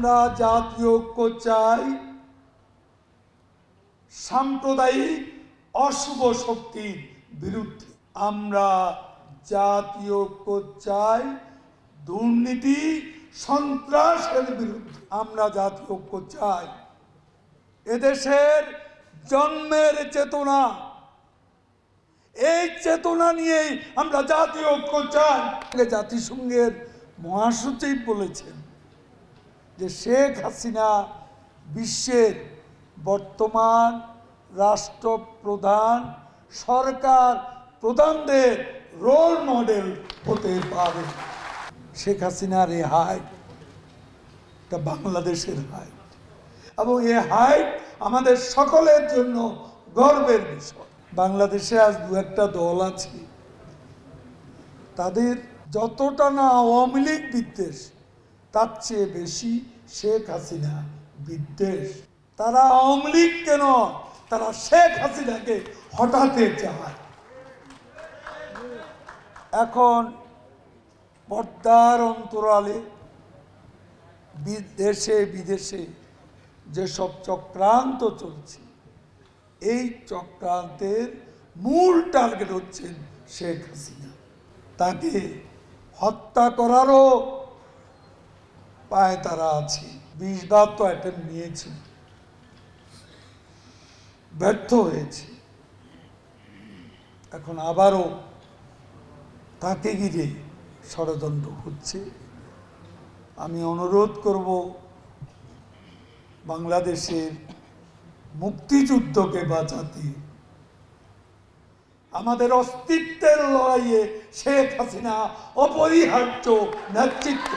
আমরা জাতীয় ঐক্য চাই সাম্প্রদায়িক অশুভ শক্তির বিরুদ্ধে। আমরা জাতীয় ঐক্য চাই দুর্নীতি সন্ত্রাসের বিরুদ্ধে। আমরা জাতীয় ঐক্য চাই এদেশের জন্মের চেতনা, এই চেতনা নিয়েই আমরা জাতীয় ঐক্য চাই। জাতিসংঘের মহাসচিব বলেছেন যে শেখ হাসিনা বিশ্বের বর্তমান রাষ্ট্রপ্রধান সরকার প্রধানদের রোল মডেল হতে পারে। শেখ হাসিনার এই হাইট এটা বাংলাদেশের হাইট, এবং এই হাইট আমাদের সকলের জন্য গর্বের বিষয়। বাংলাদেশে আজ দু একটা দল আছে, তাদের যতটা না আওয়ামী লীগ বিদ্বেষ তার চেয়ে বেশি শেখ হাসিনা বিদ্বেষ। তারা আওয়ামী লীগ কেন, তারা শেখ হাসিনাকে হটাতে চায়। এখন পর্দার অন্তরালে দেশে বিদেশে যেসব চক্রান্ত চলছে, এই চক্রান্তের মূল টার্গেট হচ্ছেন শেখ হাসিনা। তাকে হত্যা করারও পায় তারা আছে। 20 বার তো অ্যাটেম্প নিয়েছে, ব্যর্থ হয়েছে। এখন আবারও তাকে ঘিরে ষড়যন্ত্র হচ্ছে। আমি অনুরোধ করব বাংলাদেশের মুক্তিযুদ্ধকে বাঁচাতে, আমাদের অস্তিত্বের লড়াইয়ে শেখ হাসিনা অপরিহার্য নেতৃত্ব।